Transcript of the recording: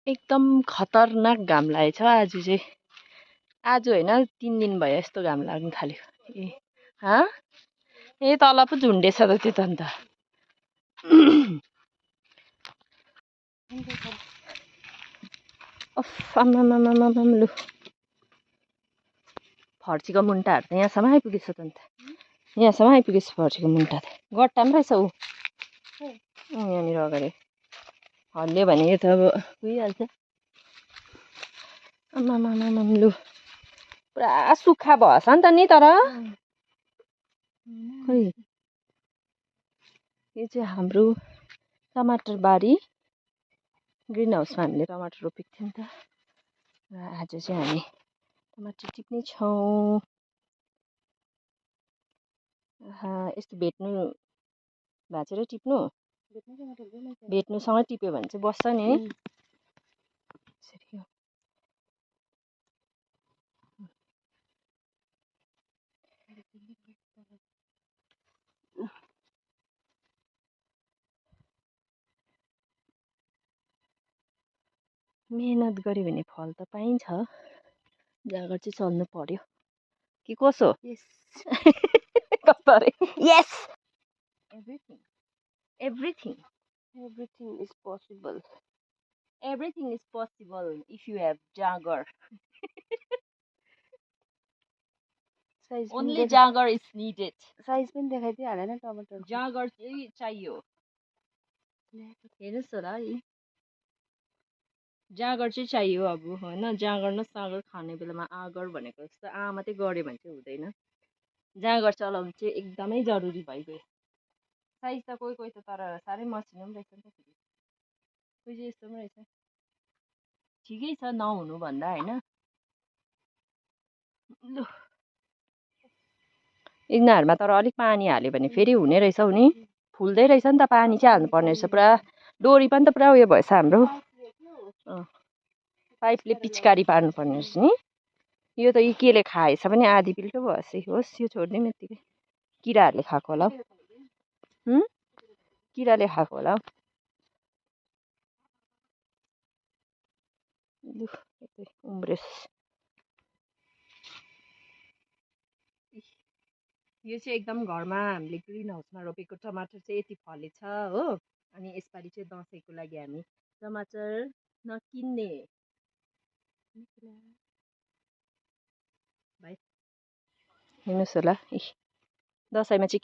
एकदम खतरनाक घाम लागेछ आज चाहिँ। आज होइन 3 दिन भयो यस्तो घाम लाग्न थाल्यो। ए हा ए तल पो झुन्डेछ त त्यो त अन्त। आम्मामामामाम लु फर्सीको मुन्टाहरू त यहाँसम्म आइपुगेछ त अन्त। यहाँसम्म आइपुगेछ फर्सीको मुन्टा त। गट्टा पनि रहेछ ऊ यहाँनिर अगाडि हल्लियो भने यो त अब गइहाल्छ। आम्मामामाम लु पुरा सुक्खा भएछ नि त नि तर खै यो चाहिँ हाम्रो टमाटर बारी। ग्रिन हाउसमा हामीले टमाटर रोपेको थियौँ नि त र आज चाहिँ हामी टमाटर टिप्ने छौँ। यस्तो भेट्नु भाँचेर टिप्नु भेट्नुसँगै टिप्यो भने चाहिँ बस्छ नि है। मेहनत गऱ्यो भने फल त पाइन्छ, जाँगर चाहिँ चल्नु पर्यो कि कसो। कस्तो अरे yes everything everything everything is possible. Everything is possible if you have जाँगर। ओन्ली जाँगर इज निडेड। साइज पनि देखाइदिइ हालेन टमाटर। जाँगर चाहिँ चाहियो। हेर्नुहोस् होला है जाँगर चाहिँ चाहियो अब होइन। जाँगर न सागर खाने बेलामा आगर भनेको जस्तो मात्रै गऱ्यो भने चाहिँ हुँदैन। जाँगर चलाउनु चाहिँ एकदमै जरुरी भइगयो। साइज त कोही कोही त तर साह्रै मसिनो पनि रहेछ नि त फेरि। कोही चाहिँ यस्तो पनि रहेछ। ठिकै छ नहुनु भन्दा होइन। लु यिनीहरूमा तर अलिक पानी हाल्यो भने फेरि हुने रहेछ हौ नि। फुल्दै रहेछ नि त पानी चाहिँ हाल्नुपर्ने रहेछ पुरा। डोरी पनि त पुरा उयो भएछ हाम्रो। पाइपले पिचकारी पार्नुपर्ने रहेछ नि। यो त यी केले खाएछ भने आधी पिल्टो भएछ। होस् यो छोडिदिउँ यत्तिकै। किराहरूले खाएको होला हौ। किराले खाएको होला हौ। लु उम्रेस। यो चाहिँ एकदम घरमा हामीले ग्रिन हाउसमा रोपेको टमाटर चाहिँ यति फलेछ हो। अनि यसपालि चाहिँ दसैँको लागि हामी टमाटर नकिन्ने भाइ हेर्नुहोस् होला दसैँमा चाहिँ